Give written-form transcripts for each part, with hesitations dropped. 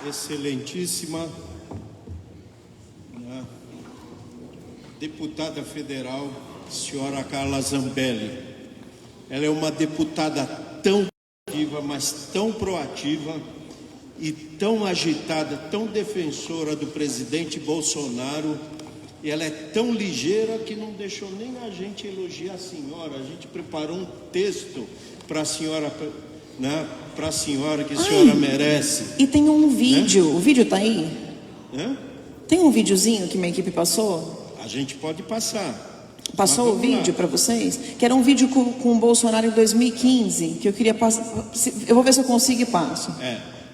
excelentíssima deputada federal, senhora Carla Zambelli. Ela é uma deputada tão ativa, mas tão proativa e tão agitada, tão defensora do presidente Bolsonaro. E ela é tão ligeira que não deixou nem a gente elogiar a senhora. A gente preparou um texto para a senhora, né, para a senhora que a senhora merece. E tem um vídeo, né? O vídeo tá aí? Tem um videozinho que minha equipe passou? A gente pode passar. Passou o vídeo para vocês? Que era um vídeo com o Bolsonaro em 2015, que eu queria passar. Eu vou ver se eu consigo e passo.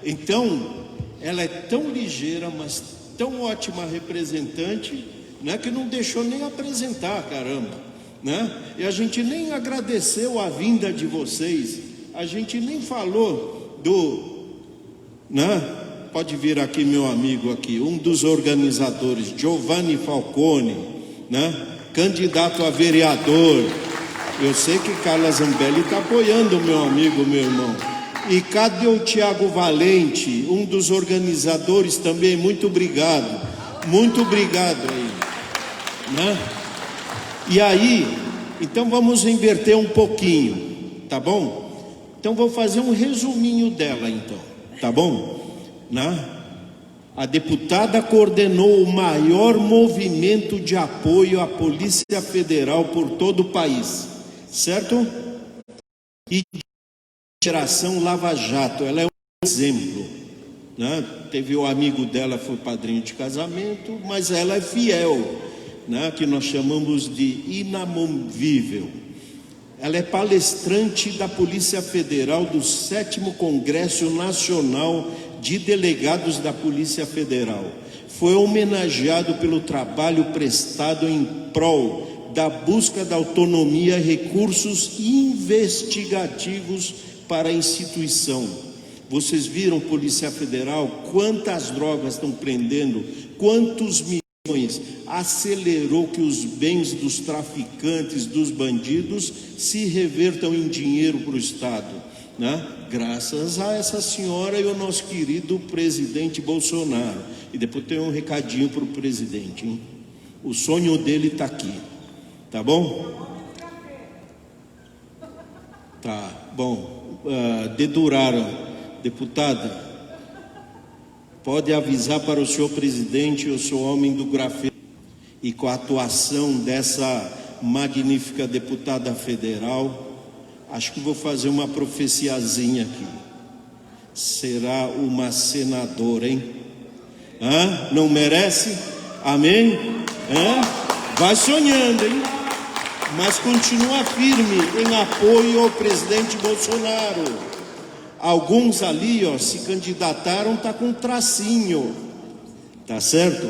Então, ela é tão ligeira, mas tão ótima representante, né, que não deixou nem apresentar, caramba, né? E a gente nem agradeceu a vinda de vocês. A gente nem falou né? Pode vir aqui meu amigo aqui, um dos organizadores, Giovanni Falcone, né? Candidato a vereador. Eu sei que Carla Zambelli está apoiando o meu amigo, meu irmão. E cadê o Tiago Valente, um dos organizadores também? Muito obrigado aí, né? E aí, então vamos inverter um pouquinho, tá bom? Então vou fazer um resuminho dela, então, tá bom? Né? A deputada coordenou o maior movimento de apoio à Polícia Federal por todo o país, certo? E Operação Lava Jato, ela é um exemplo, né? Teve o amigo dela, foi padrinho de casamento, mas ela é fiel, né? Que nós chamamos de inamovível. Ela é palestrante da Polícia Federal do 7º Congresso Nacional de Delegados da Polícia Federal. Foi homenageado pelo trabalho prestado em prol da busca da autonomia e recursos investigativos para a instituição. Vocês viram, Polícia Federal, quantas drogas estão prendendo, quantos milhões, acelerou que os bens dos traficantes, dos bandidos, se revertam em dinheiro para o Estado, né? Graças a essa senhora e o nosso querido presidente Bolsonaro. E depois tem um recadinho para o presidente, hein? O sonho dele está aqui, tá bom? Tá bom. Deduraram, deputada, pode avisar para o senhor presidente, eu sou homem do grafite, e com a atuação dessa magnífica deputada federal, acho que vou fazer uma profeciazinha aqui. Será uma senadora, hein? Não merece? Amém? Vai sonhando, hein? Mas continua firme em apoio ao presidente Bolsonaro. Alguns ali, ó, se candidataram, tá com tracinho. Tá certo?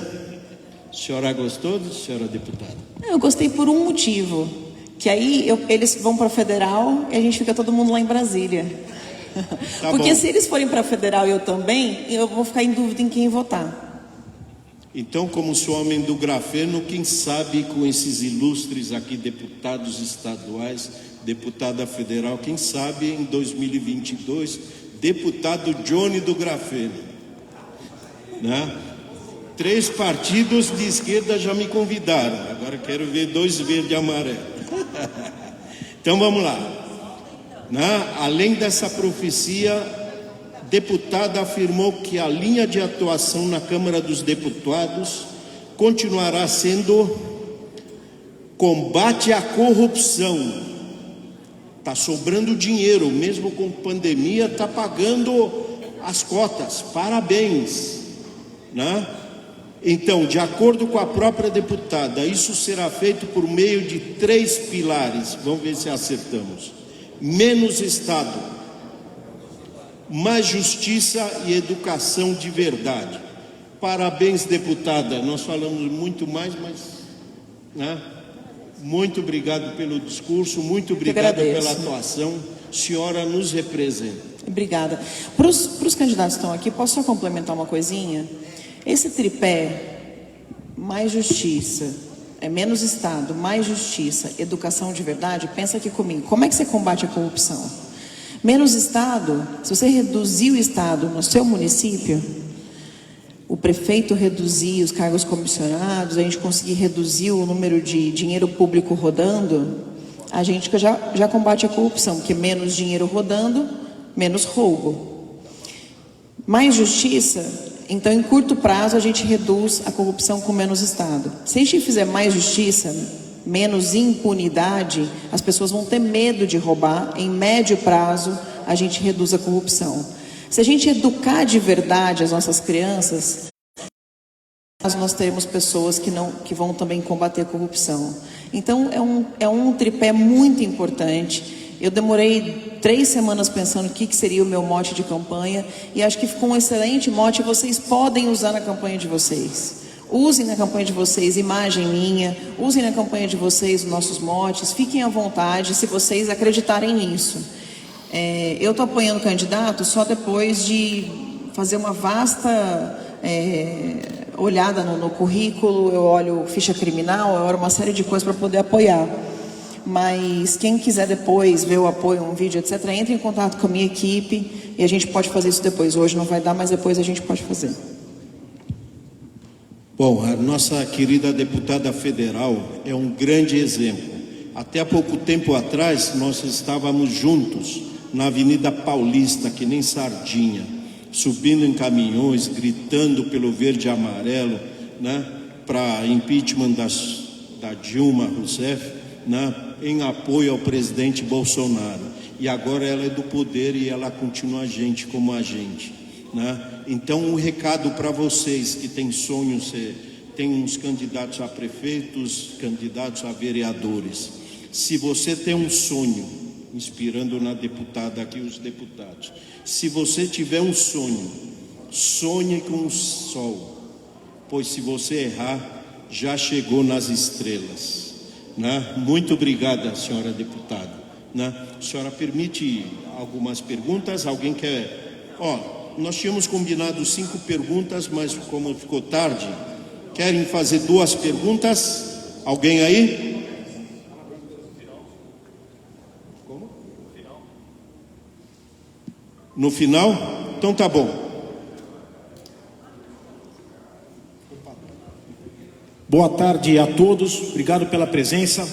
A senhora gostou, senhora deputada? Eu gostei por um motivo. Que aí eles vão para a federal e a gente fica todo mundo lá em Brasília. Tá porque bom. Se eles forem para a federal e eu também, eu vou ficar em dúvida em quem votar. Então, como sou homem do grafeno, quem sabe com esses ilustres aqui, deputados estaduais, deputada federal, quem sabe em 2022, deputado Johnny do grafeno, né? 3 partidos de esquerda já me convidaram, agora quero ver 2 verde e amarelo. Então vamos lá, né? Além dessa profecia, deputada afirmou que a linha de atuação na Câmara dos Deputados continuará sendo combate à corrupção. Está sobrando dinheiro, mesmo com pandemia, está pagando as cotas, parabéns, né? Então, de acordo com a própria deputada, isso será feito por meio de 3 pilares, vamos ver se acertamos: menos Estado, mais justiça e educação de verdade. Parabéns, deputada, nós falamos muito mais, mas, né? Muito obrigado pelo discurso, muito obrigado pela atuação, senhora nos representa. Obrigada. Para os candidatos que estão aqui, posso só complementar uma coisinha? Esse tripé, mais justiça, menos Estado, mais justiça, educação de verdade, pensa aqui comigo, como é que você combate a corrupção? Menos Estado, se você reduzir o Estado no seu município, o prefeito reduzir os cargos comissionados, a gente conseguir reduzir o número de dinheiro público rodando, a gente já combate a corrupção, porque menos dinheiro rodando, menos roubo. Mais justiça, então em curto prazo a gente reduz a corrupção com menos Estado. Se a gente fizer mais justiça, menos impunidade, as pessoas vão ter medo de roubar, em médio prazo a gente reduz a corrupção. Se a gente educar de verdade as nossas crianças, nós teremos pessoas que vão também combater a corrupção. Então é um tripé muito importante. Eu demorei 3 semanas pensando o que seria o meu mote de campanha, e acho que ficou um excelente mote. Vocês podem usar na campanha de vocês. Usem na campanha de vocês imagem minha, usem na campanha de vocês os nossos motes, fiquem à vontade se vocês acreditarem nisso. Eu estou apoiando o candidato só depois de fazer uma vasta olhada no currículo, eu olho ficha criminal, eu olho uma série de coisas para poder apoiar. Mas quem quiser depois ver o apoio, um vídeo, etc., entre em contato com a minha equipe e a gente pode fazer isso depois. Hoje não vai dar, mas depois a gente pode fazer. Bom, a nossa querida deputada federal é um grande exemplo. Até há pouco tempo atrás, nós estávamos juntos na Avenida Paulista, que nem sardinha, subindo em caminhões, gritando pelo verde e amarelo, né, para impeachment da Dilma Rousseff, né, em apoio ao presidente Bolsonaro. E agora ela é do poder e ela continua a gente como a gente, né? Então, um recado para vocês que têm sonhos, tem uns candidatos a prefeitos, candidatos a vereadores. Se você tem um sonho, inspirando na deputada aqui, os deputados, se você tiver um sonho, sonhe com o sol, pois se você errar, já chegou nas estrelas, né? Muito obrigada, senhora deputada, né? A senhora permite algumas perguntas? Alguém quer? Nós tínhamos combinado 5 perguntas, mas como ficou tarde, querem fazer 2 perguntas? Alguém aí? Como? No final? Então tá bom. Boa tarde a todos, obrigado pela presença.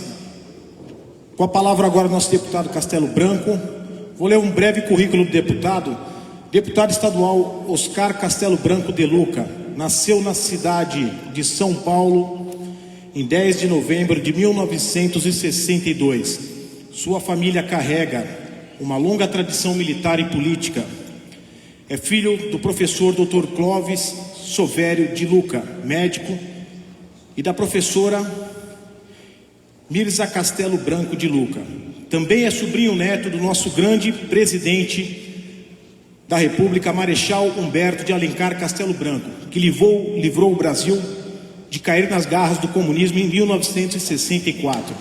Com a palavra agora o nosso deputado Castelo Branco. Vou ler um breve currículo do deputado. Deputado estadual Oscar Castelo Branco de Luca, nasceu na cidade de São Paulo em 10 de novembro de 1962. Sua família carrega uma longa tradição militar e política. É filho do professor Dr. Clóvis Sovério de Luca, médico, e da professora Mirza Castelo Branco de Luca. Também é sobrinho neto do nosso grande presidente da República, Marechal Humberto de Alencar Castelo Branco, que livrou o Brasil de cair nas garras do comunismo em 1964.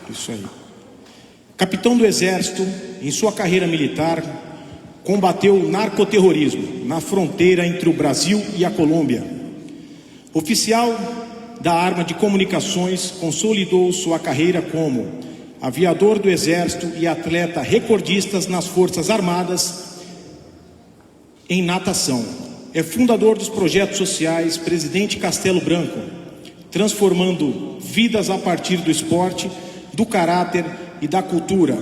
Isso aí. Capitão do Exército, em sua carreira militar, combateu o narcoterrorismo na fronteira entre o Brasil e a Colômbia. Oficial da Arma de Comunicações, consolidou sua carreira como aviador do Exército e atleta recordistas nas Forças Armadas em natação. É fundador dos projetos sociais Presidente Castelo Branco, transformando vidas a partir do esporte, do caráter e da cultura,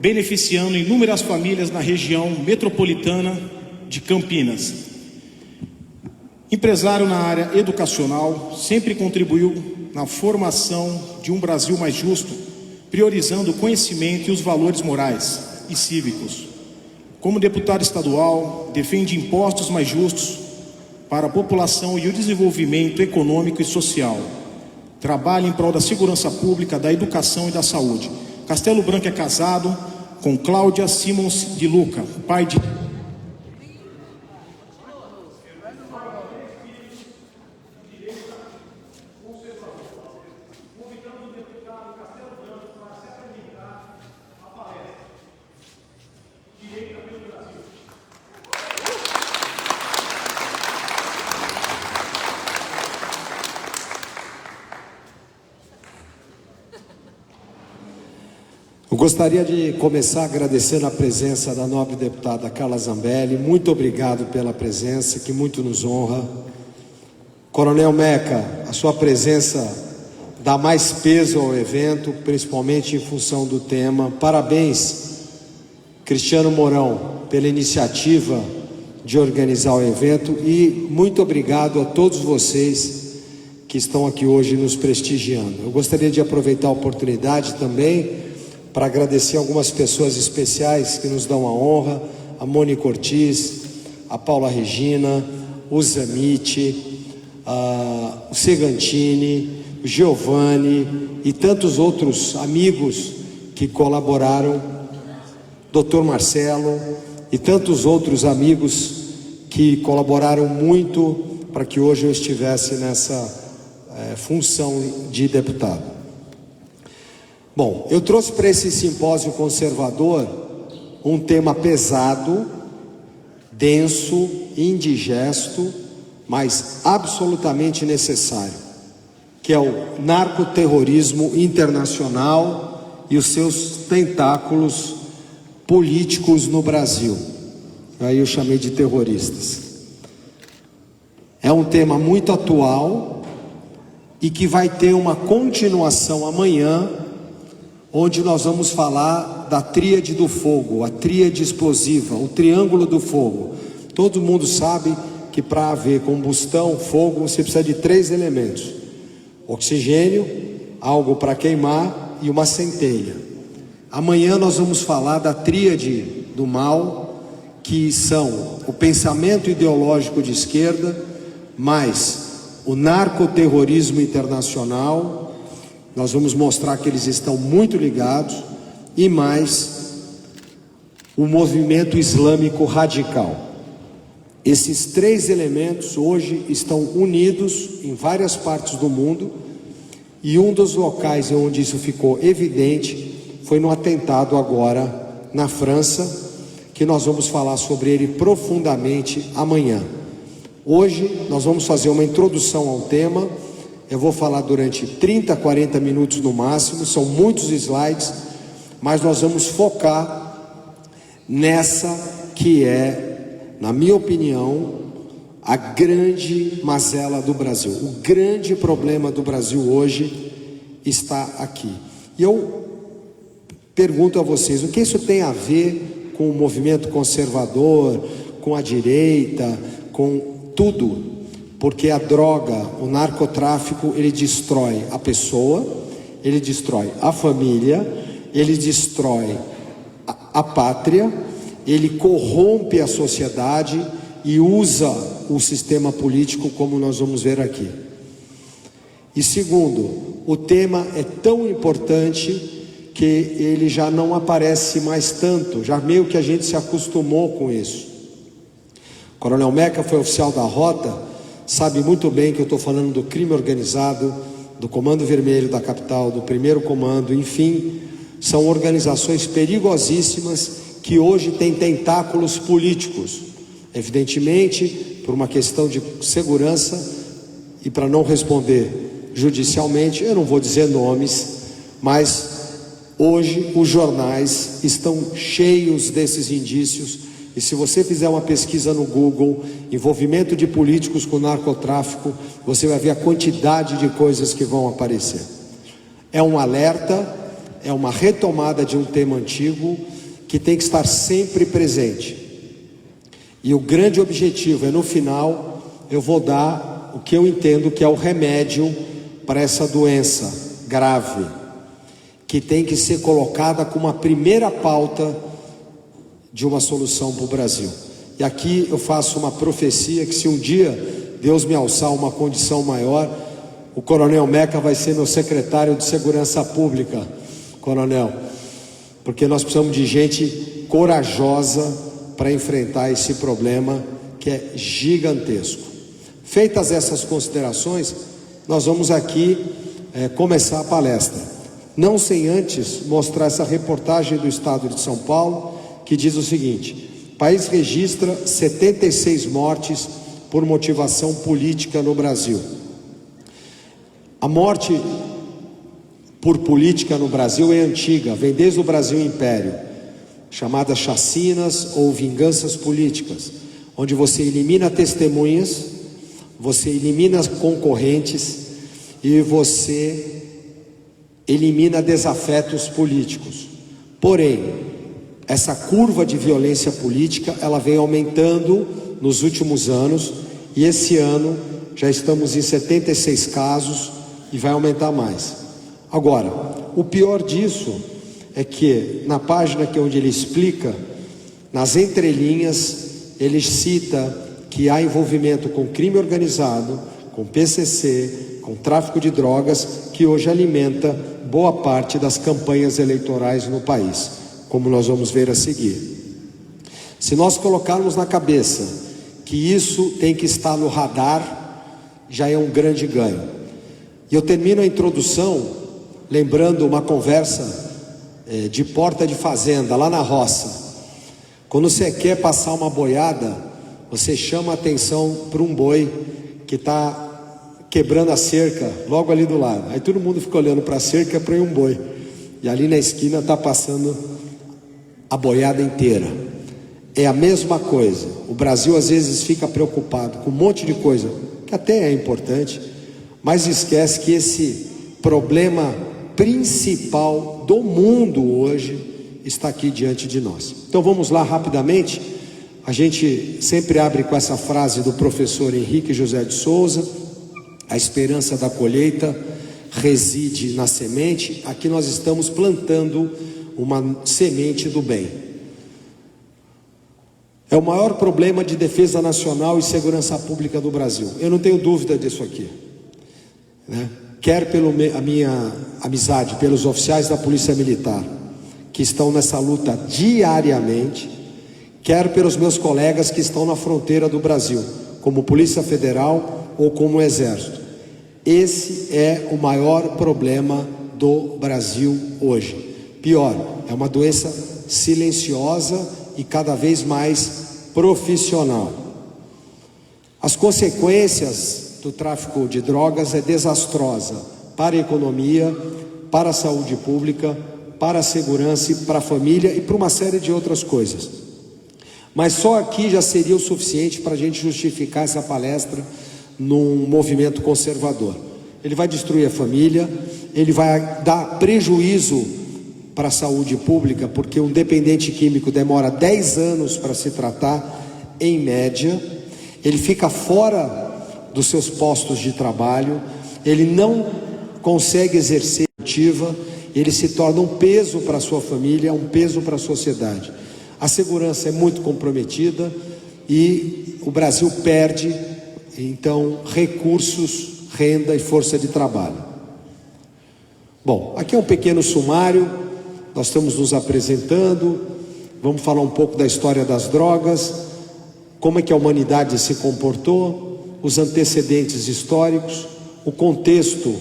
beneficiando inúmeras famílias na região metropolitana de Campinas. Empresário na área educacional, sempre contribuiu na formação de um Brasil mais justo, priorizando o conhecimento e os valores morais e cívicos. Como deputado estadual, defende impostos mais justos para a população e o desenvolvimento econômico e social. Trabalha em prol da segurança pública, da educação e da saúde. Castelo Branco é casado com Cláudia Simons de Luca, pai de... Eu gostaria de começar agradecendo a presença da nobre deputada Carla Zambelli. Muito obrigado pela presença, que muito nos honra. Coronel Meca, a sua presença dá mais peso ao evento, principalmente em função do tema. Parabéns, Cristiano Mourão, pela iniciativa de organizar o evento, e muito obrigado a todos vocês que estão aqui hoje nos prestigiando. Eu gostaria de aproveitar a oportunidade também para agradecer algumas pessoas especiais que nos dão a honra: a Mônica Ortiz, a Paula Regina, o Zamite, o Segantini, o Giovanni e tantos outros amigos que colaboraram, Dr. Marcelo e tantos outros amigos que colaboraram muito para que hoje eu estivesse nessa função de deputado. Bom, eu trouxe para esse simpósio conservador um tema pesado, denso, indigesto, mas absolutamente necessário, que é o narcoterrorismo internacional e os seus tentáculos políticos no Brasil. Aí eu chamei de terroristas. É um tema muito atual e que vai ter uma continuação amanhã, onde nós vamos falar da tríade do fogo, a tríade explosiva, o triângulo do fogo. Todo mundo sabe que para haver combustão, fogo, você precisa de 3 elementos: oxigênio, algo para queimar e uma centelha. Amanhã nós vamos falar da tríade do mal, que são o pensamento ideológico de esquerda, mais o narcoterrorismo internacional. Nós vamos mostrar que eles estão muito ligados, e mais o movimento islâmico radical. Esses 3 elementos hoje estão unidos em várias partes do mundo, e um dos locais onde isso ficou evidente foi no atentado agora na França, que nós vamos falar sobre ele profundamente amanhã. Hoje nós vamos fazer uma introdução ao tema. Eu vou falar durante 30, 40 minutos no máximo, são muitos slides, mas nós vamos focar nessa que é, na minha opinião, a grande mazela do Brasil. O grande problema do Brasil hoje está aqui. E eu pergunto a vocês, o que isso tem a ver com o movimento conservador, com a direita, com tudo? Porque a droga, o narcotráfico, ele destrói a pessoa, ele destrói a família, ele destrói a pátria, ele corrompe a sociedade e usa o sistema político, como nós vamos ver aqui. E segundo, o tema é tão importante que ele já não aparece mais tanto, já meio que a gente se acostumou com isso. O Coronel Meca foi oficial da Rota, sabe muito bem que eu estou falando do crime organizado, do Comando Vermelho da capital, do Primeiro Comando, enfim, são organizações perigosíssimas que hoje têm tentáculos políticos, evidentemente por uma questão de segurança. E para não responder judicialmente, eu não vou dizer nomes, mas hoje os jornais estão cheios desses indícios. E se você fizer uma pesquisa no Google, envolvimento de políticos com narcotráfico, você vai ver a quantidade de coisas que vão aparecer. É um alerta, é uma retomada de um tema antigo que tem que estar sempre presente. E o grande objetivo é, no final, eu vou dar o que eu entendo que é o remédio para essa doença grave, que tem que ser colocada como a primeira pauta de uma solução para o Brasil. E aqui eu faço uma profecia que, se um dia Deus me alçar uma condição maior, o Coronel Meca vai ser meu secretário de Segurança Pública, Coronel, porque nós precisamos de gente corajosa para enfrentar esse problema que é gigantesco. Feitas essas considerações, nós vamos aqui começar a palestra, não sem antes mostrar essa reportagem do Estado de São Paulo, que diz o seguinte: país registra 76 mortes por motivação política no Brasil. A morte por política no Brasil é antiga, vem desde o Brasil Império, chamadas chacinas ou vinganças políticas, onde você elimina testemunhas, você elimina concorrentes e você elimina desafetos políticos. Porém, essa curva de violência política, ela vem aumentando nos últimos anos, e esse ano já estamos em 76 casos e vai aumentar mais. Agora, o pior disso é que na página onde ele explica, nas entrelinhas, ele cita que há envolvimento com crime organizado, com PCC, com tráfico de drogas, que hoje alimenta boa parte das campanhas eleitorais no país, como nós vamos ver a seguir. Se nós colocarmos na cabeça que isso tem que estar no radar, já é um grande ganho. E eu termino a introdução lembrando uma conversa de porta de fazenda, lá na roça. Quando você quer passar uma boiada, você chama a atenção para um boi que está quebrando a cerca logo ali do lado. Aí todo mundo fica olhando para a cerca para um boi, e ali na esquina está passando a boiada inteira. É a mesma coisa. O Brasil às vezes fica preocupado com um monte de coisa que até é importante, mas esquece que esse problema principal do mundo hoje está aqui diante de nós. Então vamos lá rapidamente. A gente sempre abre com essa frase do professor Henrique José de Souza: a esperança da colheita reside na semente. Aqui nós estamos plantando uma semente do bem. É o maior problema de defesa nacional e segurança pública do Brasil. Eu não tenho dúvida disso aqui, né? Quer pela minha amizade pelos oficiais da Polícia Militar, que estão nessa luta diariamente, quer pelos meus colegas que estão na fronteira do Brasil, como Polícia Federal ou como Exército. Esse é o maior problema do Brasil hoje. Pior, é uma doença silenciosa e cada vez mais profissional. As consequências do tráfico de drogas é desastrosa para a economia, para a saúde pública, para a segurança, para a família e para uma série de outras coisas. Mas só aqui já seria o suficiente para a gente justificar essa palestra num movimento conservador. Ele vai destruir a família, ele vai dar prejuízo para a saúde pública, porque um dependente químico demora 10 anos para se tratar, em média. Ele fica fora dos seus postos de trabalho, ele não consegue exercer ativa, ele se torna um peso para a sua família, um peso para a sociedade. A segurança é muito comprometida e o Brasil perde, então, recursos, renda e força de trabalho. Bom, aqui é um pequeno sumário, nós estamos nos apresentando, vamos falar um pouco da história das drogas, como é que a humanidade se comportou, os antecedentes históricos, o contexto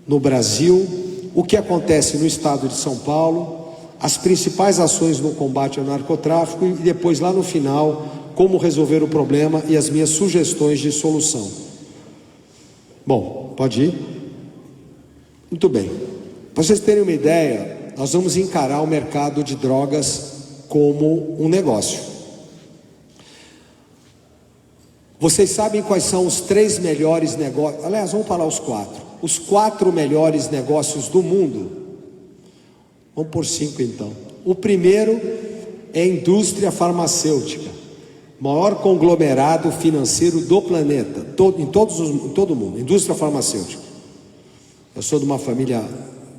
no Brasil, o que acontece no estado de São Paulo, as principais ações no combate ao narcotráfico e depois, lá no final, como resolver o problema e as minhas sugestões de solução. Bom, pode ir? Muito bem. Para vocês terem uma ideia, nós vamos encarar o mercado de drogas como um negócio. Vocês sabem quais são os 3 melhores negócios? Aliás, vamos falar os 4. Os 4 melhores negócios do mundo. Vamos por 5 então. O primeiro é a indústria farmacêutica, maior conglomerado financeiro do planeta, em todo o mundo, indústria farmacêutica. Eu sou de uma família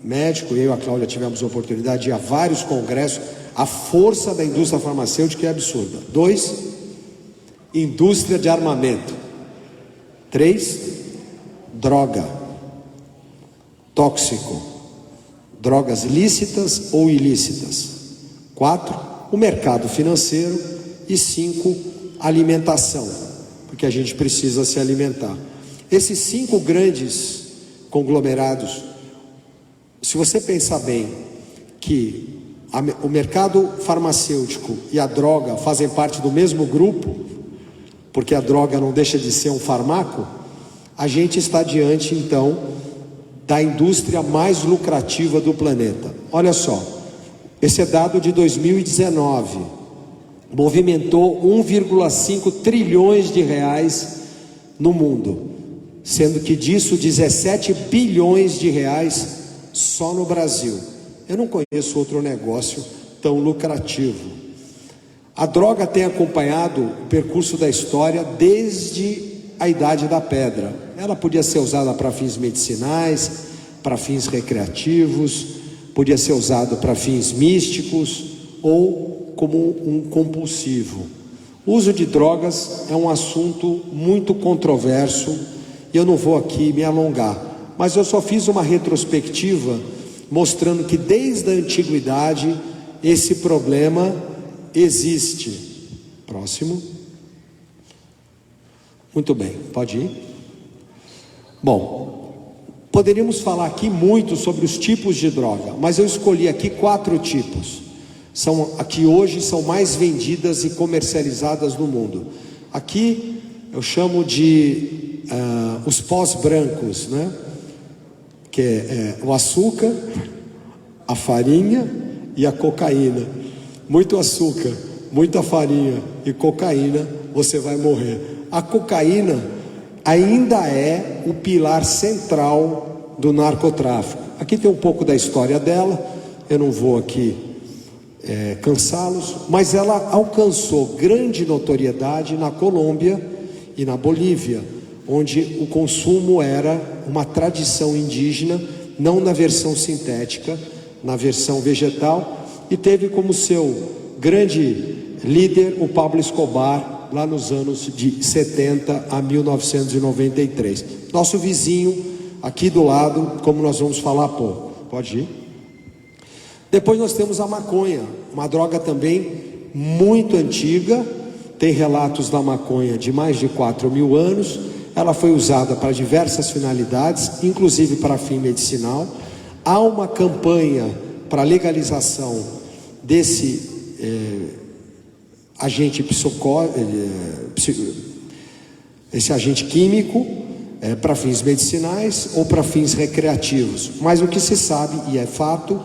médica, eu e a Cláudia tivemos a oportunidade de ir a vários congressos. A força da indústria farmacêutica é absurda. 2, indústria de armamento. 3, droga, tóxico, drogas lícitas ou ilícitas. 4, o mercado financeiro. E 5, alimentação, porque a gente precisa se alimentar. Esses 5 grandes conglomerados, se você pensar bem que o mercado farmacêutico e a droga fazem parte do mesmo grupo, porque a droga não deixa de ser um fármaco, a gente está diante então da indústria mais lucrativa do planeta. Olha só, esse é dado de 2019, movimentou 1,5 trilhões de reais no mundo, sendo que disso 17 bilhões de reais só no Brasil. Eu não conheço outro negócio tão lucrativo. A droga tem acompanhado o percurso da história desde a Idade da Pedra. Ela podia ser usada para fins medicinais, para fins recreativos, podia ser usada para fins místicos ou como um compulsivo. O uso de drogas é um assunto muito controverso e eu não vou aqui me alongar, mas eu só fiz uma retrospectiva mostrando que desde a antiguidade esse problema existe. Próximo. Muito bem, pode ir. Bom, poderíamos falar aqui muito sobre os tipos de droga, mas eu escolhi aqui 4 tipos. São aqui hoje são mais vendidas e comercializadas no mundo. Aqui eu chamo de os pós brancos, né? Que é o açúcar, a farinha e a cocaína. Muito açúcar, muita farinha e cocaína, você vai morrer. A cocaína ainda é o pilar central do narcotráfico. Aqui tem um pouco da história dela, eu não vou aqui cansá-los, mas ela alcançou grande notoriedade na Colômbia e na Bolívia, onde o consumo era uma tradição indígena, não na versão sintética, na versão vegetal, e teve como seu grande líder o Pablo Escobar, lá nos anos de 70 a 1993. Nosso vizinho, aqui do lado, como nós vamos falar pouco. Pode ir. Depois nós temos a maconha, uma droga também muito antiga, tem relatos da maconha de mais de 4.000 anos, ela foi usada para diversas finalidades, inclusive para fim medicinal. Há uma campanha para legalização desse esse agente químico para fins medicinais ou para fins recreativos. Mas o que se sabe, e é fato,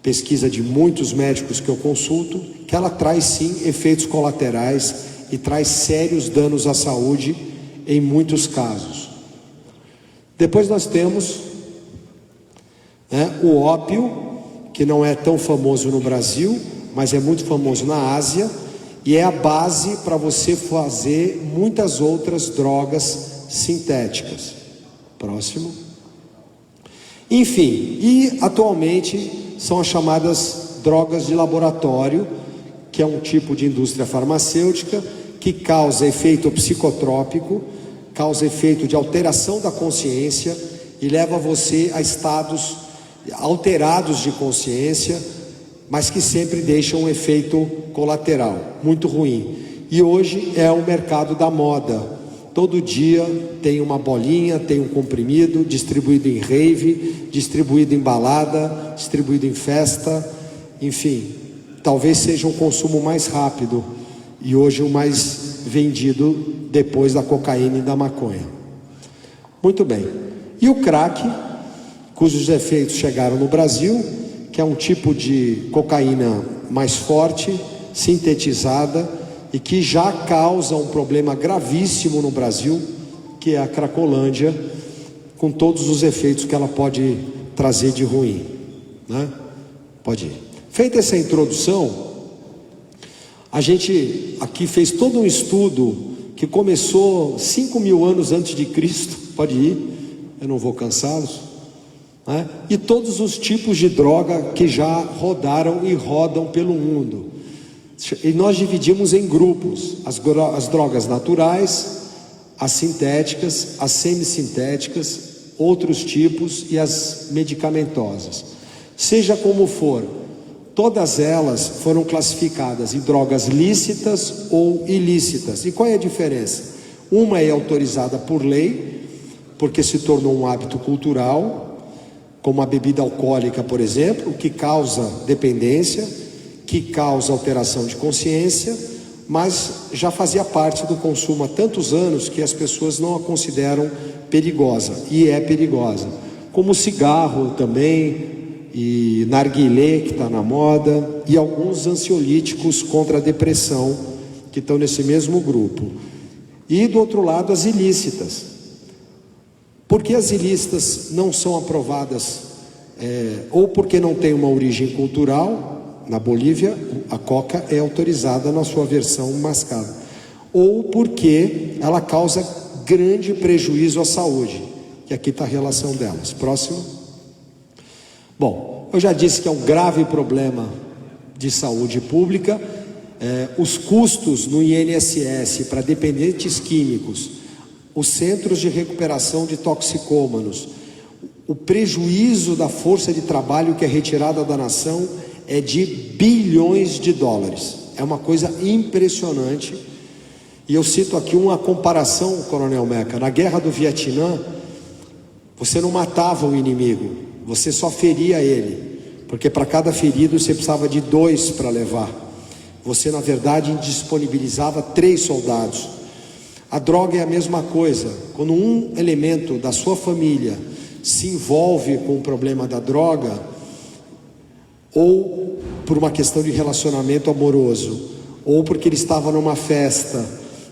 pesquisa de muitos médicos que eu consulto, que ela traz sim efeitos colaterais e traz sérios danos à saúde em muitos casos. Depois nós temos o ópio, que não é tão famoso no Brasil, mas é muito famoso na Ásia, e é a base para você fazer muitas outras drogas sintéticas. Próximo. Enfim, e atualmente são as chamadas drogas de laboratório, que é um tipo de indústria farmacêutica que causa efeito psicotrópico, causa efeito de alteração da consciência e leva você a estados alterados de consciência, mas que sempre deixam um efeito colateral muito ruim. E hoje é o mercado da moda. Todo dia tem uma bolinha, tem um comprimido distribuído em rave, distribuído em balada, distribuído em festa, enfim, talvez seja um consumo mais rápido e hoje o mais vendido depois da cocaína e da maconha. Muito bem. E o crack, cujos efeitos chegaram no Brasil, que é um tipo de cocaína mais forte, sintetizada e que já causa um problema gravíssimo no Brasil, que é a Cracolândia, com todos os efeitos que ela pode trazer de ruim, né? Pode ir. Feita essa introdução, a gente aqui fez todo um estudo que começou 5.000 anos antes de Cristo. Pode ir, eu não vou cansá-los, né? E todos os tipos de droga que já rodaram e rodam pelo mundo. E nós dividimos em grupos: as drogas naturais, as sintéticas, as semissintéticas, outros tipos e as medicamentosas. Seja como for, todas elas foram classificadas em drogas lícitas ou ilícitas. E qual é a diferença? Uma é autorizada por lei, porque se tornou um hábito cultural, como a bebida alcoólica, por exemplo, que causa dependência, que causa alteração de consciência, mas já fazia parte do consumo há tantos anos que as pessoas não a consideram perigosa, e é perigosa. como cigarro também, e narguilé, que está na moda, e alguns ansiolíticos contra a depressão, que estão nesse mesmo grupo. E do outro lado, as ilícitas. Por que as ilícitas não são aprovadas? Ou porque não tem uma origem cultural. Na Bolívia, a coca é autorizada na sua versão mascada. Ou porque ela causa grande prejuízo à saúde, que aqui está a relação delas. Próximo. Bom, eu já disse que é um grave problema de saúde pública. Os custos no INSS para dependentes químicos, os centros de recuperação de toxicômanos, o prejuízo da força de trabalho que é retirada da nação é de bilhões de dólares. É uma coisa impressionante. E eu cito aqui uma comparação, Coronel Meca. Na guerra do Vietnã, você não matava o inimigo, você só feria ele, porque para cada ferido você precisava de 2 para levar. Você, na verdade, disponibilizava 3 soldados. A droga é a mesma coisa. Quando um elemento da sua família se envolve com o problema da droga, ou por uma questão de relacionamento amoroso, ou porque ele estava numa festa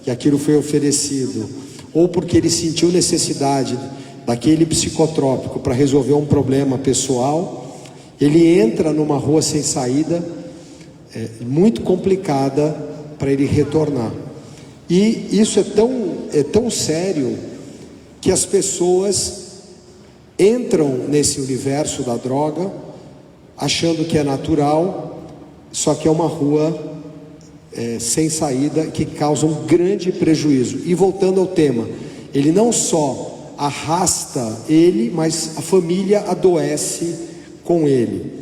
e aquilo foi oferecido, ou porque ele sentiu necessidade daquele psicotrópico para resolver um problema pessoal, ele entra numa rua sem saída, muito complicada para ele retornar. E isso é tão sério que as pessoas entram nesse universo da droga achando que é natural, só que é uma rua sem saída que causa um grande prejuízo. E voltando ao tema, ele não só arrasta ele, mas a família adoece com ele.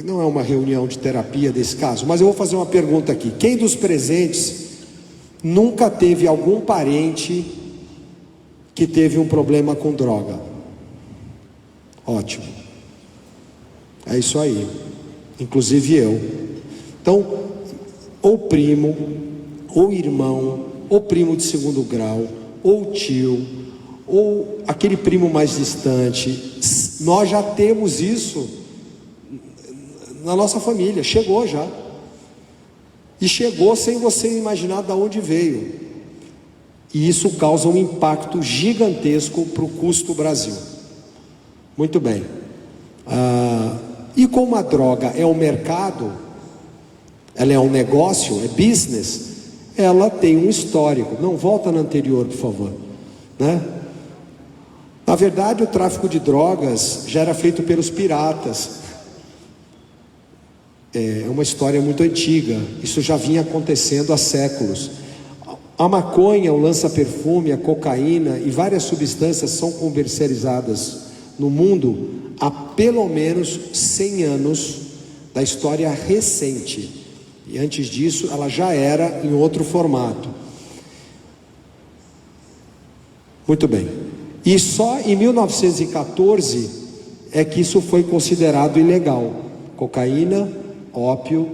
Não é uma reunião de terapia desse caso, mas eu vou fazer uma pergunta aqui. Quem dos presentes nunca teve algum parente que teve um problema com droga? Ótimo. É isso aí. Inclusive eu. Então, ou primo, ou irmão, ou primo de segundo grau, ou tio, ou aquele primo mais distante, nós já temos isso na nossa família, chegou já. E chegou sem você imaginar de onde veio. E isso causa um impacto gigantesco para o custo Brasil. Muito bem. E como a droga é um mercado, ela é um negócio, é business, ela tem um histórico. Não, volta na anterior, por favor, né? Na verdade, o tráfico de drogas já era feito pelos piratas. É uma história muito antiga. Isso já vinha acontecendo há séculos. A maconha, o lança-perfume, a cocaína e várias substâncias são comercializadas no mundo há pelo menos 100 anos da história recente. E antes disso, ela já era em outro formato. Muito bem. E só em 1914 é que isso foi considerado ilegal. Cocaína, ópio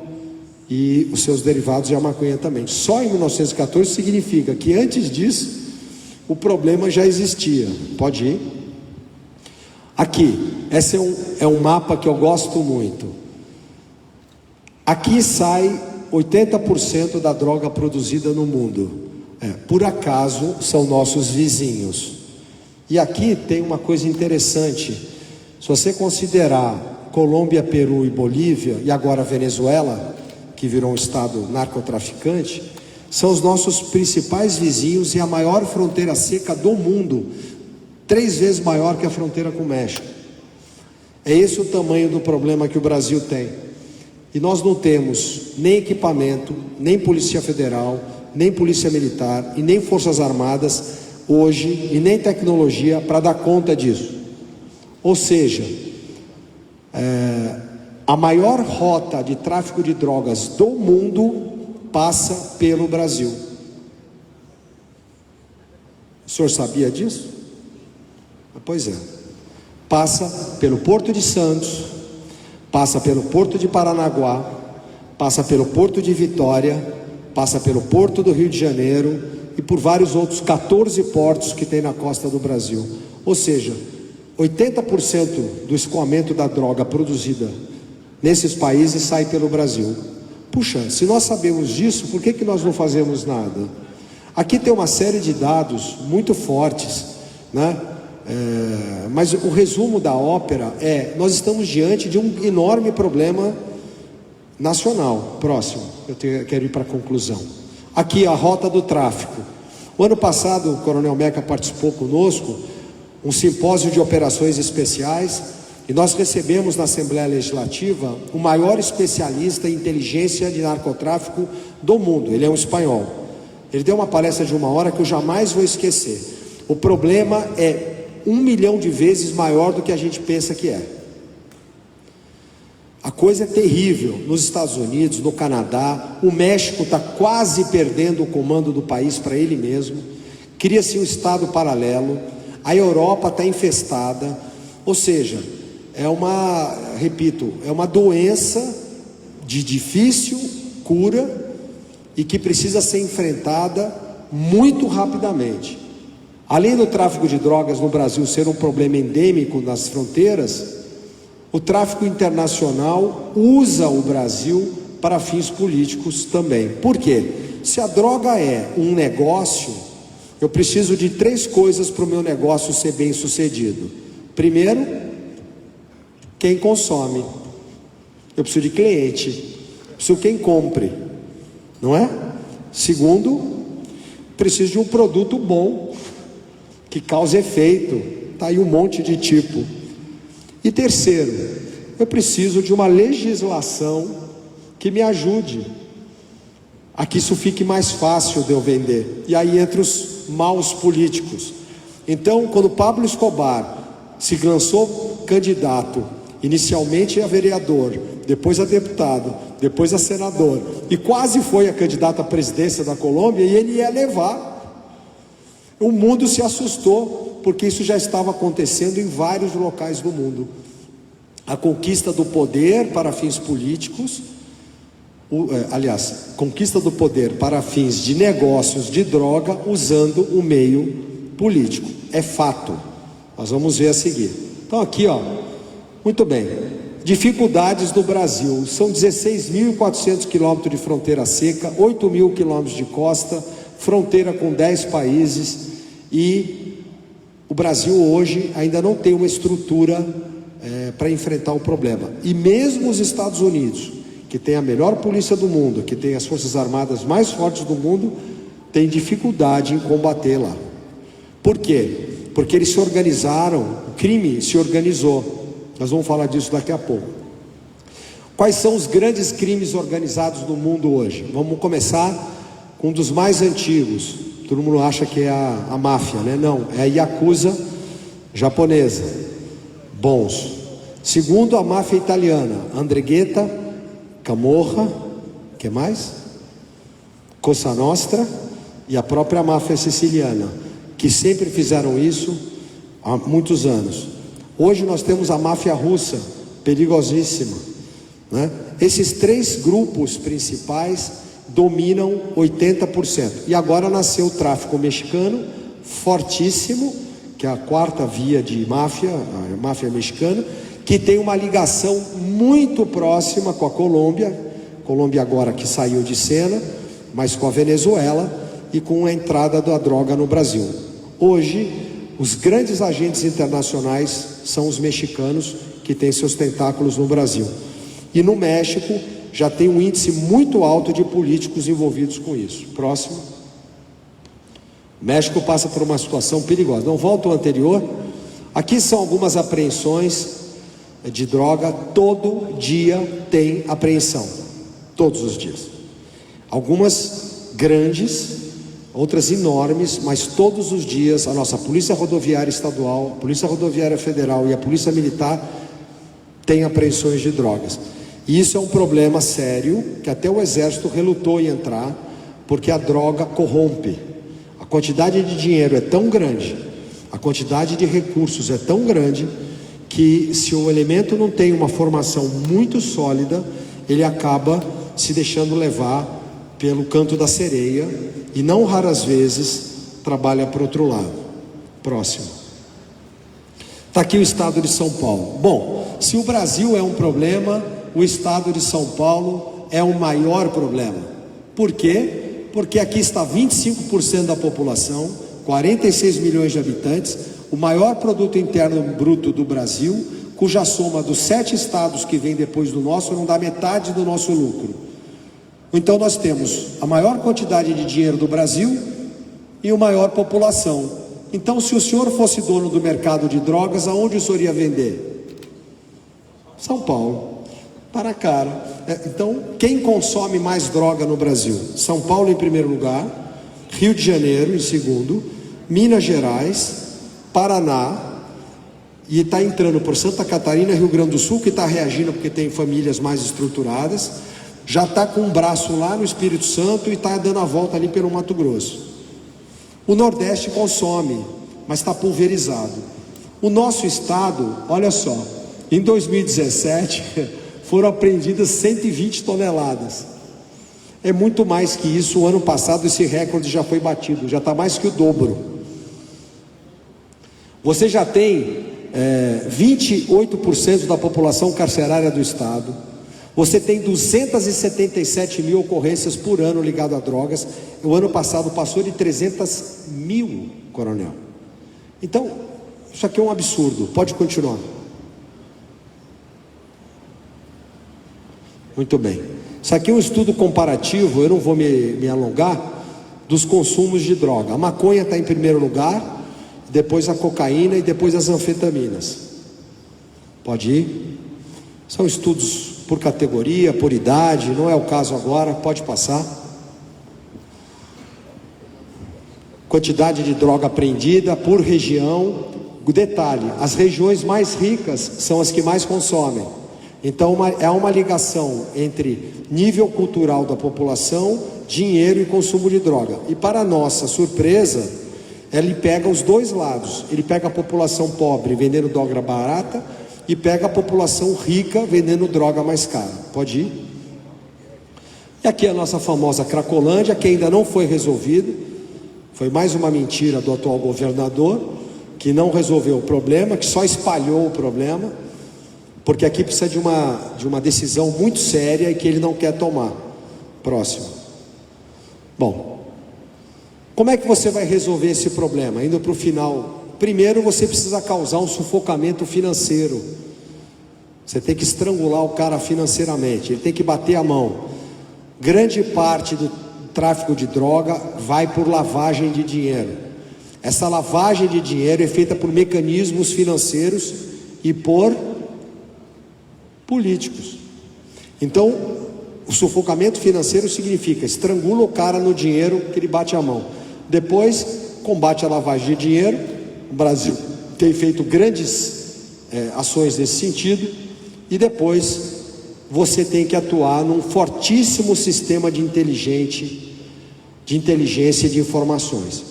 e os seus derivados e a maconha também. Só em 1914 significa que antes disso o problema já existia. Pode ir. Aqui, esse é um mapa que eu gosto muito. Aqui sai 80% da droga produzida no mundo. Por acaso são nossos vizinhos. E aqui tem uma coisa interessante. Se você considerar Colômbia, Peru e Bolívia, e agora Venezuela, que virou um estado narcotraficante, são os nossos principais vizinhos e a maior fronteira seca do mundo, 3 vezes maior que a fronteira com o México. É esse o tamanho do problema que o Brasil tem. E nós não temos nem equipamento, nem Polícia Federal, nem Polícia Militar e nem Forças Armadas hoje, e nem tecnologia para dar conta disso. Ou seja, a maior rota de tráfico de drogas do mundo passa pelo Brasil. O senhor sabia disso? Pois é. Passa pelo Porto de Santos, passa pelo Porto de Paranaguá, passa pelo Porto de Vitória, passa pelo Porto do Rio de Janeiro e por vários outros 14 portos que tem na costa do Brasil. Ou seja, 80% do escoamento da droga produzida nesses países sai pelo Brasil. Puxa, se nós sabemos disso, por que nós não fazemos nada? Aqui tem uma série de dados muito fortes, né? Mas o resumo da ópera é: nós estamos diante de um enorme problema nacional. Próximo, quero ir para a conclusão. Aqui a rota do tráfico. O ano passado o Coronel Meca participou conosco um simpósio de operações especiais, e nós recebemos na Assembleia Legislativa o maior especialista em inteligência de narcotráfico do mundo. Ele é um espanhol. Ele deu uma palestra de 1 hora que eu jamais vou esquecer. O problema é 1 milhão de vezes maior do que a gente pensa que é. A coisa é terrível. Nos Estados Unidos, no Canadá, o México está quase perdendo o comando do país para ele mesmo. Cria-se um estado paralelo. A Europa está infestada. Ou seja, é uma doença de difícil cura e que precisa ser enfrentada muito rapidamente. Além do tráfico de drogas no Brasil ser um problema endêmico nas fronteiras, o tráfico internacional usa o Brasil para fins políticos também. Por quê? Se a droga é um negócio, eu preciso de 3 coisas para o meu negócio ser bem sucedido. Primeiro, quem consome. Eu preciso de cliente. Preciso de quem compre, não é? Segundo, preciso de um produto bom que cause efeito. Está aí um monte de tipo. E terceiro, eu preciso de uma legislação que me ajude a que isso fique mais fácil de eu vender. E aí entra os maus políticos. Então, quando Pablo Escobar se lançou candidato, inicialmente a vereador, depois a deputado, depois a senador, e quase foi a candidata à presidência da Colômbia, e ele ia levar, o mundo se assustou, porque isso já estava acontecendo em vários locais do mundo. A conquista do poder para fins políticos, conquista do poder para fins de negócios de droga, usando o meio político. É fato. Nós vamos ver a seguir. Então aqui, muito bem. Dificuldades do Brasil. São 16.400 quilômetros de fronteira seca, 8.000 quilômetros de costa, fronteira com 10 países, e o Brasil hoje ainda não tem uma estrutura para enfrentar o problema. E mesmo os Estados Unidos, que tem a melhor polícia do mundo, que tem as forças armadas mais fortes do mundo, tem dificuldade em combater lá. Por quê? Porque eles se organizaram, o crime se organizou. Nós vamos falar disso daqui a pouco. Quais são os grandes crimes organizados no mundo hoje? Vamos começar com um dos mais antigos. Todo mundo acha que é a máfia, né? Não, é a Yakuza japonesa. Bons. Segundo, a máfia italiana, 'Ndrangheta, Camorra, que mais? Cosa Nostra e a própria máfia siciliana, que sempre fizeram isso há muitos anos. Hoje nós temos a máfia russa, perigosíssima, né? Esses 3 grupos principais dominam 80%. E agora nasceu o tráfico mexicano, fortíssimo, que é a 4ª via de máfia, a máfia mexicana, que tem uma ligação muito próxima com a Colômbia agora que saiu de cena, mas com a Venezuela e com a entrada da droga no Brasil. Hoje, os grandes agentes internacionais são os mexicanos, que têm seus tentáculos no Brasil. E no México já tem um índice muito alto de políticos envolvidos com isso. Próximo. O México passa por uma situação perigosa. Não volta ao anterior. Aqui são algumas apreensões de droga. Todo dia tem apreensão. Todos os dias. Algumas grandes, outras enormes, mas todos os dias a nossa Polícia Rodoviária Estadual, a Polícia Rodoviária Federal e a Polícia Militar têm apreensões de drogas. E isso é um problema sério, que até o Exército relutou em entrar, porque a droga corrompe. A quantidade de dinheiro é tão grande, a quantidade de recursos é tão grande, que se o elemento não tem uma formação muito sólida, ele acaba se deixando levar pelo canto da sereia, e não raras vezes trabalha para outro lado. Próximo. Está aqui o estado de São Paulo. Bom, se o Brasil é um problema, o estado de São Paulo é o maior problema. Por quê? Porque aqui está 25% da população, 46 milhões de habitantes, o maior produto interno bruto do Brasil, cuja soma dos 7 estados que vem depois do nosso não dá metade do nosso lucro. Então nós temos a maior quantidade de dinheiro do Brasil e a maior população. Então, se o senhor fosse dono do mercado de drogas, aonde o senhor ia vender? São Paulo. Para a cara. Então, quem consome mais droga no Brasil? São Paulo em primeiro lugar, Rio de Janeiro em segundo, Minas Gerais, Paraná, e está entrando por Santa Catarina, Rio Grande do Sul, que está reagindo porque tem famílias mais estruturadas, já está com um braço lá no Espírito Santo e está dando a volta ali pelo Mato Grosso. O Nordeste consome, mas está pulverizado. O nosso estado, olha só, em 2017 foram apreendidas 120 toneladas. É muito mais que isso. O ano passado esse recorde já foi batido, já está mais que o dobro. Você já tem 28% da população carcerária do estado. Você tem 277 mil ocorrências por ano ligado a drogas. O ano passado passou de 300 mil, coronel. Então, isso aqui é um absurdo. Pode continuar. Muito bem. Isso aqui é um estudo comparativo, eu não vou me alongar, dos consumos de droga. A maconha está em primeiro lugar, depois a cocaína e depois as anfetaminas. Pode ir. São estudos por categoria, por idade, não é o caso agora, pode passar. Quantidade de droga apreendida por região. Detalhe, as regiões mais ricas são as que mais consomem. Então é uma ligação entre nível cultural da população, dinheiro e consumo de droga. E para nossa surpresa, ele pega os dois lados. Ele pega a população pobre vendendo droga barata e pega a população rica vendendo droga mais cara. Pode ir? E aqui a nossa famosa Cracolândia, que ainda não foi resolvido. Foi mais uma mentira do atual governador, que não resolveu o problema, que só espalhou o problema, porque aqui precisa de uma decisão muito séria e que ele não quer tomar. Próximo. Bom, como é que você vai resolver esse problema? Indo para o final. Primeiro, você precisa causar um sufocamento financeiro. Você tem que estrangular o cara financeiramente, ele tem que bater a mão. Grande parte do tráfico de droga vai por lavagem de dinheiro. Essa lavagem de dinheiro é feita por mecanismos financeiros e por políticos. Então, o sufocamento financeiro significa estrangula o cara no dinheiro que ele bate a mão. Depois, combate a lavagem de dinheiro. O Brasil tem feito grandes ações nesse sentido. E depois, você tem que atuar num fortíssimo sistema de inteligência e de informações.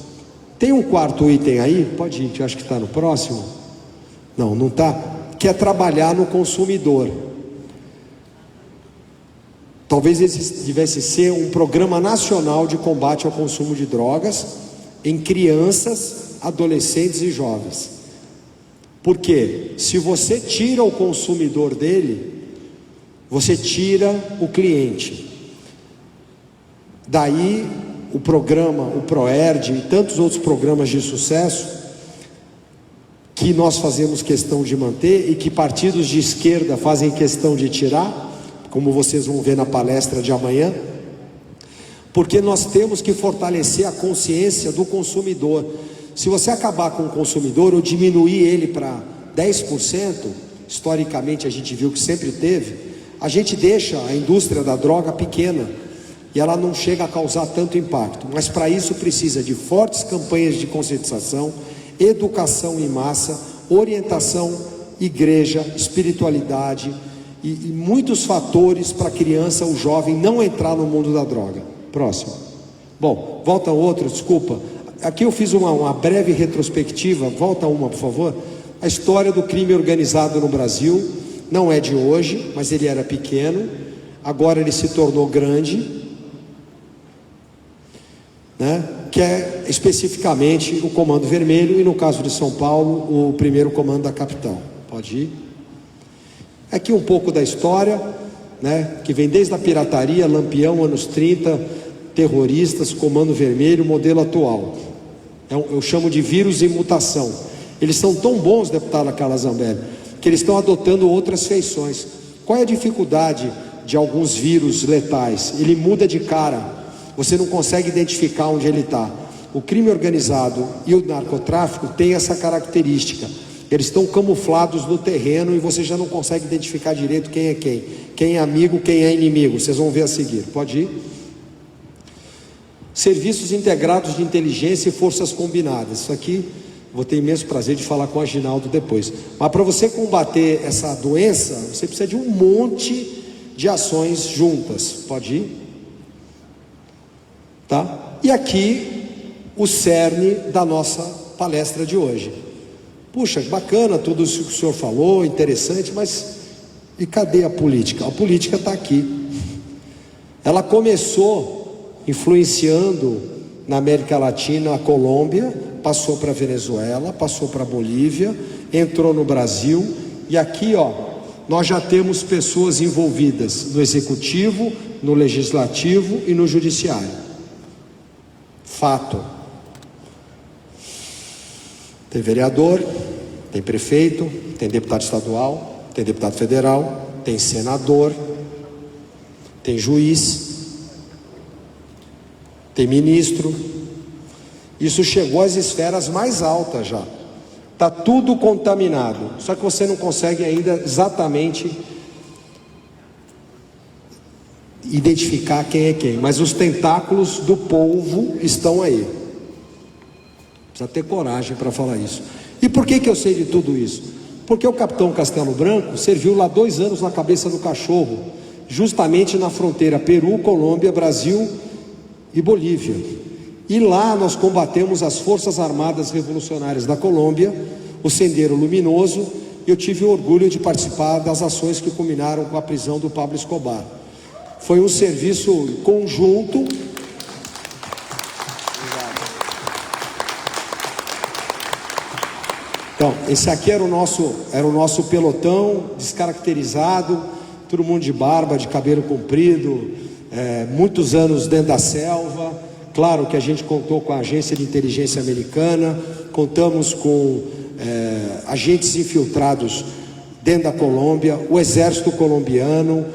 Tem um quarto item aí, pode ir, que eu acho que está no próximo. Não está. Que é trabalhar no consumidor. Talvez esse devesse ser um programa nacional de combate ao consumo de drogas em crianças, adolescentes e jovens. Porque se você tira o consumidor dele, você tira o cliente. Daí o programa, o ProERD e tantos outros programas de sucesso que nós fazemos questão de manter e que partidos de esquerda fazem questão de tirar, como vocês vão ver na palestra de amanhã, porque nós temos que fortalecer a consciência do consumidor. Se você acabar com o consumidor ou diminuir ele para 10%, historicamente a gente viu que sempre teve, a gente deixa a indústria da droga pequena e ela não chega a causar tanto impacto. Mas para isso precisa de fortes campanhas de conscientização, educação em massa, orientação, igreja, espiritualidade e muitos fatores para a criança ou jovem não entrar no mundo da droga. Próximo. Bom, volta outro, desculpa. Aqui eu fiz uma breve retrospectiva, volta uma por favor. A história do crime organizado no Brasil não é de hoje, mas ele era pequeno, agora ele se tornou grande, né? que é especificamente o Comando Vermelho e, no caso de São Paulo, o primeiro comando da capital. Pode ir. Aqui um pouco da história, né, que vem desde a pirataria, Lampião, anos 30, terroristas, Comando Vermelho, modelo atual. Eu chamo de vírus em mutação. Eles são tão bons, deputada Carla Zambelli, que eles estão adotando outras feições. Qual é a dificuldade de alguns vírus letais? Ele muda de cara, você não consegue identificar onde ele está. O crime organizado e o narcotráfico têm essa característica. Eles estão camuflados no terreno e você já não consegue identificar direito quem é quem. Quem é amigo, quem é inimigo. Vocês vão ver a seguir. Pode ir. Serviços integrados de inteligência e forças combinadas. Isso aqui, vou ter imenso prazer de falar com a Ginaldo depois. Mas para você combater essa doença, você precisa de um monte de ações juntas. Pode ir? Tá? E aqui, o cerne da nossa palestra de hoje. Puxa, bacana tudo isso que o senhor falou, interessante, mas e cadê a política? A política está aqui. Ela começou influenciando na América Latina a Colômbia, passou para a Venezuela, passou para a Bolívia, entrou no Brasil, e aqui, ó, nós já temos pessoas envolvidas no executivo, no legislativo e no judiciário. Fato. Tem vereador, tem prefeito, tem deputado estadual, tem deputado federal, tem senador, tem juiz, tem ministro. Isso chegou às esferas mais altas já. Está tudo contaminado. Só que você não consegue ainda exatamente identificar quem é quem. Mas os tentáculos do polvo estão aí. Precisa ter coragem para falar isso. E por que eu sei de tudo isso? Porque o capitão Castelo Branco serviu lá 2 anos na cabeça do cachorro, justamente na fronteira Peru, Colômbia, Brasil e Bolívia. E lá nós combatemos as Forças Armadas Revolucionárias da Colômbia, o Sendero Luminoso, e eu tive o orgulho de participar das ações que culminaram com a prisão do Pablo Escobar. Foi um serviço conjunto. Então, esse aqui era o nosso pelotão descaracterizado, todo mundo de barba, de cabelo comprido, muitos anos dentro da selva. Claro que a gente contou com a agência de inteligência americana, contamos com agentes infiltrados dentro da Colômbia, o exército colombiano.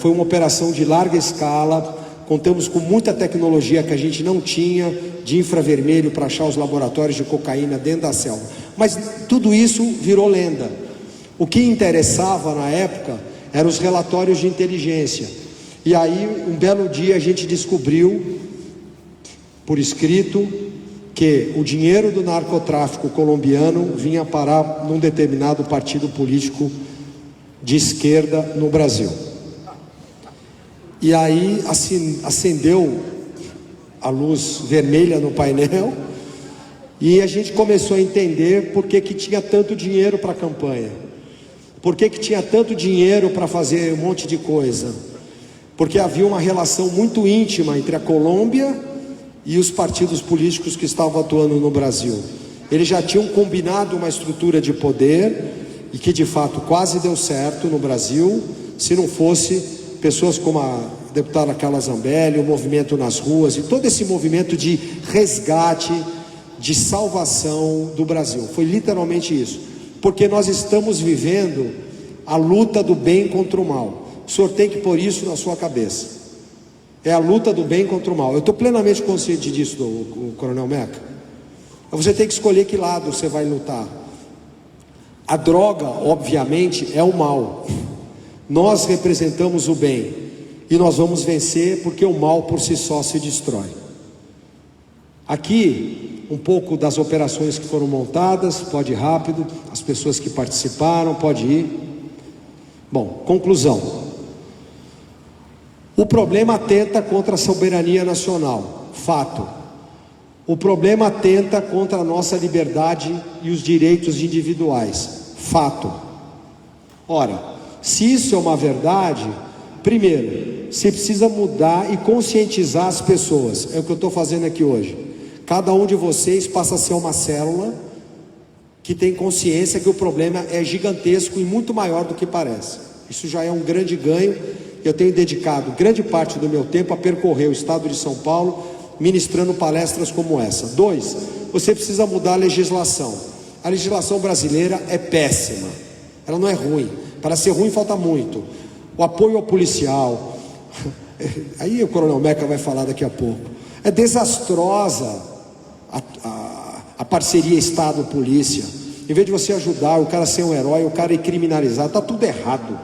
Foi uma operação de larga escala, contamos com muita tecnologia que a gente não tinha, de infravermelho para achar os laboratórios de cocaína dentro da selva. Mas tudo isso virou lenda. O que interessava na época eram os relatórios de inteligência. E aí, um belo dia, a gente descobriu, por escrito, que o dinheiro do narcotráfico colombiano vinha parar num determinado partido político de esquerda no Brasil. E aí acendeu a luz vermelha no painel e a gente começou a entender por que tinha tanto dinheiro para a campanha, por que tinha tanto dinheiro para fazer um monte de coisa, porque havia uma relação muito íntima entre a Colômbia e os partidos políticos que estavam atuando no Brasil. Eles já tinham combinado uma estrutura de poder e que de fato quase deu certo no Brasil, se não fosse pessoas como a deputada Carla Zambelli, o movimento nas ruas e todo esse movimento de resgate, de salvação do Brasil. Foi literalmente isso, porque nós estamos vivendo a luta do bem contra o mal. O senhor tem que pôr isso na sua cabeça. É a luta do bem contra o mal. Eu estou plenamente consciente disso, o Coronel Meca. Você tem que escolher que lado você vai lutar. A droga, obviamente, é o mal. Nós representamos o bem e nós vamos vencer, porque o mal por si só se destrói. Aqui, um pouco das operações que foram montadas, pode ir rápido, as pessoas que participaram, pode ir. Bom, conclusão. O problema atenta contra a soberania nacional, fato. O problema atenta contra a nossa liberdade e os direitos individuais, fato. Ora, se isso é uma verdade, Primeiro, você precisa mudar e conscientizar as pessoas. É o que eu estou fazendo aqui hoje. Cada um de vocês passa a ser uma célula que tem consciência que o problema é gigantesco e muito maior do que parece. Isso já é um grande ganho. Eu tenho dedicado grande parte do meu tempo a percorrer o estado de São Paulo, ministrando palestras como essa. 2, você precisa mudar a legislação. A legislação brasileira é péssima. Ela não é ruim. Para ser ruim falta muito. O apoio ao policial, aí o Coronel Meca vai falar daqui a pouco, é desastrosa a parceria Estado-Polícia. Em vez de você ajudar o cara a ser um herói, o cara é criminalizado. Está tudo errado.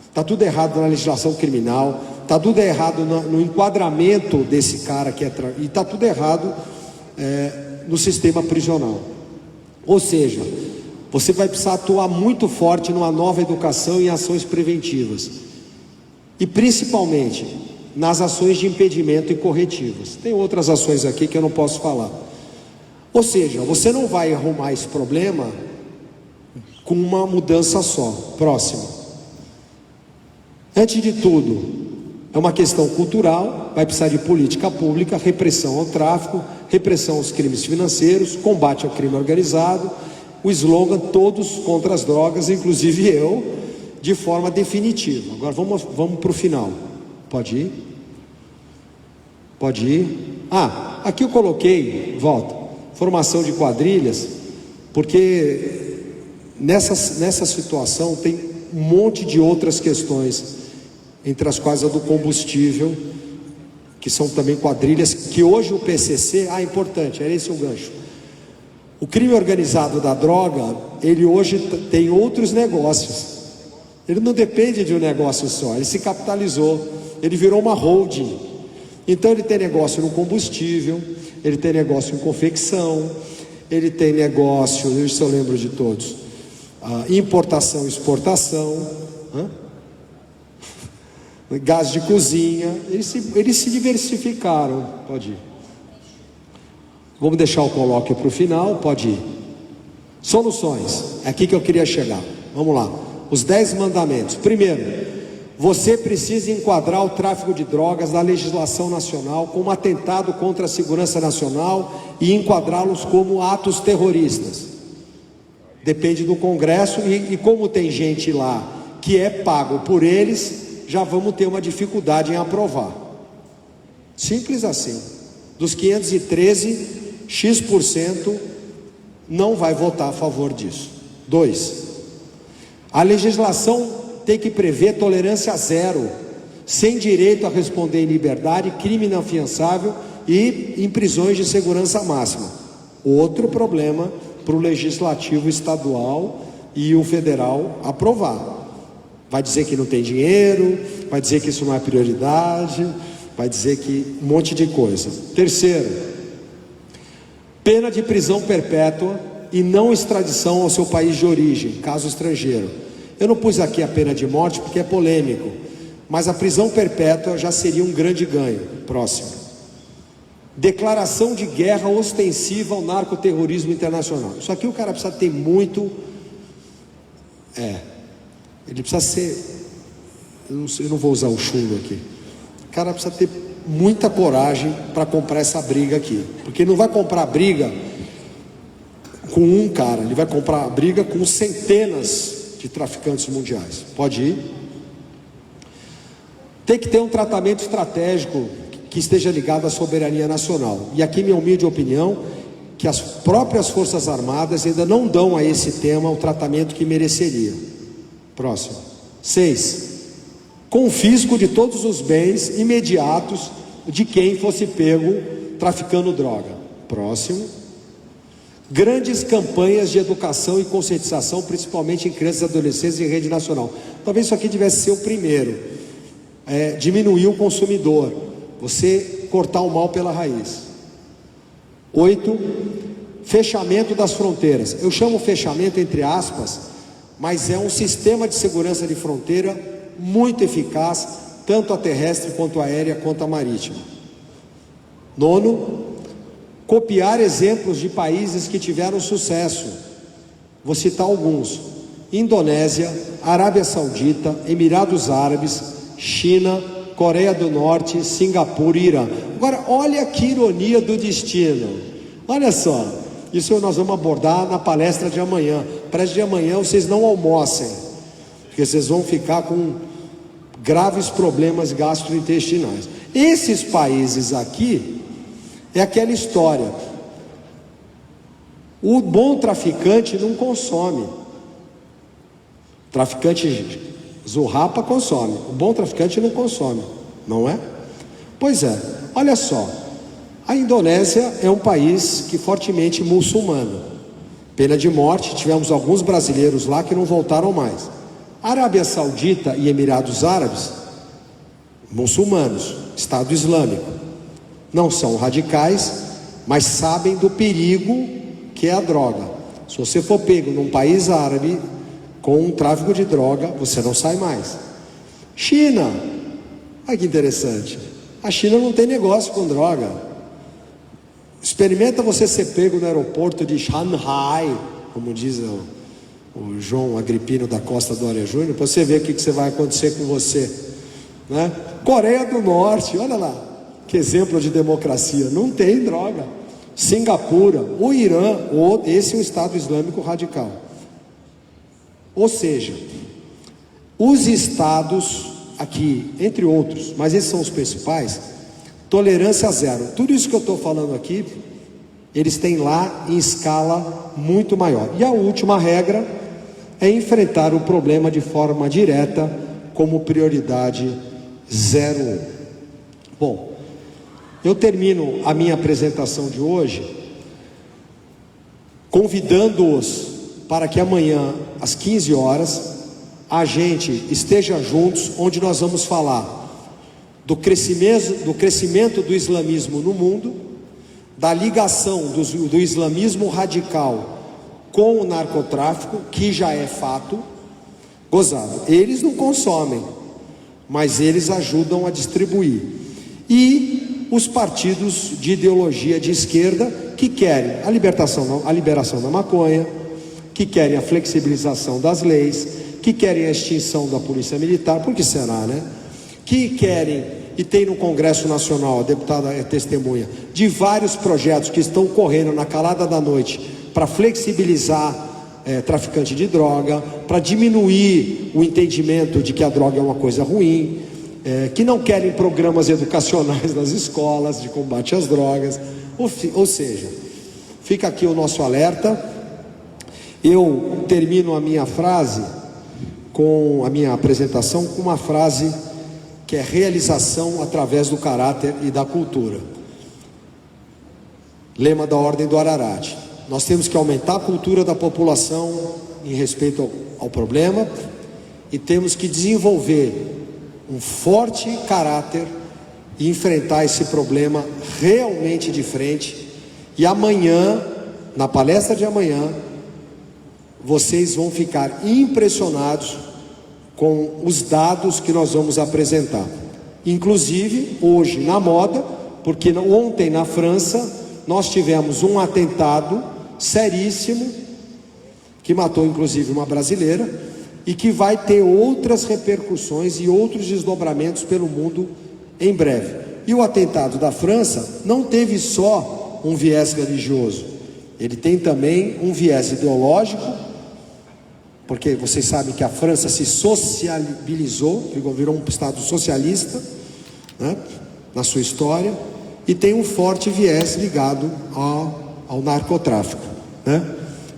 Está tudo errado na legislação criminal, está tudo errado no enquadramento desse cara e está tudo errado no sistema prisional. Ou seja, você vai precisar atuar muito forte numa nova educação e em ações preventivas. E principalmente nas ações de impedimento e corretivas. Tem outras ações aqui que eu não posso falar. Ou seja, você não vai arrumar esse problema com uma mudança só. Próximo. Antes de tudo, é uma questão cultural, vai precisar de política pública, repressão ao tráfico, repressão aos crimes financeiros, combate ao crime organizado, o slogan todos contra as drogas, inclusive eu, de forma definitiva. Agora vamos para o final. Pode ir? Pode ir? Aqui eu coloquei, volta, formação de quadrilhas, porque nessa situação tem um monte de outras questões, entre as quais a do combustível, que são também quadrilhas, que hoje o PCC, importante, era esse o gancho. O crime organizado da droga, ele hoje tem outros negócios. Ele não depende de um negócio só, ele se capitalizou, ele virou uma holding. Então ele tem negócio no combustível, ele tem negócio em confecção, ele tem negócio, deixa eu ver se eu lembro de todos, importação e exportação, gás de cozinha, eles se diversificaram. Pode ir. Vamos deixar o colóquio para o final, pode ir. Soluções, é aqui que eu queria chegar. Vamos lá, os 10 mandamentos. Primeiro, você precisa enquadrar o tráfico de drogas na legislação nacional como atentado contra a segurança nacional e enquadrá-los como atos terroristas. Depende do Congresso e como tem gente lá que é pago por eles, já vamos ter uma dificuldade em aprovar. Simples assim. Dos 513, X% não vai votar a favor disso. 2, a legislação tem que prever tolerância zero, sem direito a responder em liberdade, crime inafiançável e em prisões de segurança máxima. Outro problema para o legislativo estadual e o federal aprovar. Vai dizer que não tem dinheiro, vai dizer que isso não é prioridade, vai dizer que um monte de coisa. Terceiro, pena de prisão perpétua e não extradição ao seu país de origem, caso estrangeiro. Eu não pus aqui a pena de morte porque é polêmico, mas a prisão perpétua já seria um grande ganho. Próximo. Declaração de guerra ostensiva ao narcoterrorismo internacional. Isso aqui o cara precisa ter muito... Ele precisa ser... Eu não vou usar o chumbo aqui. O cara precisa ter muita coragem para comprar essa briga aqui. Porque ele não vai comprar briga com um cara, ele vai comprar a briga com centenas de traficantes mundiais. Pode ir. Tem que ter um tratamento estratégico que esteja ligado à soberania nacional. E aqui minha humilde opinião, que as próprias Forças Armadas ainda não dão a esse tema o tratamento que mereceria. Próximo. 6. Confisco de todos os bens imediatos de quem fosse pego traficando droga. Próximo. Grandes campanhas de educação e conscientização, principalmente em crianças e adolescentes em rede nacional. Talvez isso aqui devesse ser o primeiro. Diminuir o consumidor. Você cortar o mal pela raiz. 8. Fechamento das fronteiras. Eu chamo fechamento entre aspas, mas é um sistema de segurança de fronteira muito eficaz, tanto a terrestre quanto a aérea quanto a marítima. 9. Copiar exemplos de países que tiveram sucesso. Vou citar alguns: Indonésia, Arábia Saudita, Emirados Árabes, China, Coreia do Norte, Singapura e Irã. Agora, olha que ironia do destino. Olha só, isso nós vamos abordar na palestra de amanhã. Palestra de amanhã vocês não almocem, porque vocês vão ficar com graves problemas gastrointestinais. Esses países aqui, é aquela história. O bom traficante não consome. O traficante zurrapa consome. O bom traficante não consome, não é? Pois é, olha só. A Indonésia é um país que fortemente muçulmano. Pena de morte, tivemos alguns brasileiros lá que não voltaram mais. Arábia Saudita e Emirados Árabes, muçulmanos, Estado Islâmico. Não são radicais, mas sabem do perigo que é a droga. Se você for pego num país árabe com um tráfico de droga, você não sai mais. China, olha que interessante. A China não tem negócio com droga. Experimenta você ser pego no aeroporto de Shanghai, como diz o João Agripino da Costa Dória Júnior, para você ver o que você vai acontecer com você, né? Coreia do Norte, olha lá, que exemplo de democracia, não tem droga. Singapura, o Irã, esse é um Estado Islâmico radical. Ou seja, os estados aqui, entre outros, mas esses são os principais, tolerância zero. Tudo isso que eu estou falando aqui, eles têm lá em escala muito maior. E a última regra é enfrentar o problema de forma direta como prioridade 01. Bom, eu termino a minha apresentação de hoje convidando-os para que amanhã, às 15 horas, a gente esteja juntos, onde nós vamos falar do crescimento do islamismo no mundo, da ligação do islamismo radical com o narcotráfico, que já é fato. Gozado, eles não consomem, mas eles ajudam a distribuir. E os partidos de ideologia de esquerda que querem a liberação da maconha, que querem a flexibilização das leis, que querem a extinção da polícia militar, por que será, né? Que querem, e tem no Congresso Nacional, a deputada é testemunha, de vários projetos que estão correndo na calada da noite para flexibilizar traficante de droga, para diminuir o entendimento de que a droga é uma coisa ruim, que não querem programas educacionais nas escolas de combate às drogas, ou seja, fica aqui o nosso alerta. Eu termino a minha frase, com a minha apresentação, com uma frase que é realização através do caráter e da cultura. Lema da Ordem do Ararat. Nós temos que aumentar a cultura da população em respeito ao problema e temos que desenvolver um forte caráter e enfrentar esse problema realmente de frente. E amanhã, na palestra de amanhã, vocês vão ficar impressionados com os dados que nós vamos apresentar. Inclusive, hoje na moda, porque ontem na França nós tivemos um atentado seríssimo, que matou inclusive uma brasileira, e que vai ter outras repercussões e outros desdobramentos pelo mundo em breve. E o atentado da França não teve só um viés religioso, ele tem também um viés ideológico, porque vocês sabem que a França se sociabilizou, virou um Estado socialista, né, na sua história, e tem um forte viés ligado ao narcotráfico, né,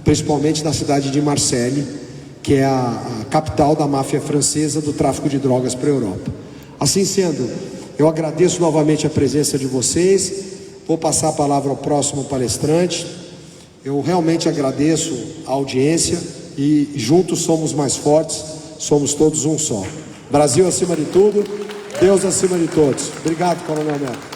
principalmente na cidade de Marseille, que é a capital da máfia francesa do tráfico de drogas para a Europa. Assim sendo, eu agradeço novamente a presença de vocês, vou passar a palavra ao próximo palestrante. Eu realmente agradeço a audiência e juntos somos mais fortes, somos todos um só. Brasil acima de tudo, Deus acima de todos. Obrigado, Coronel Neto.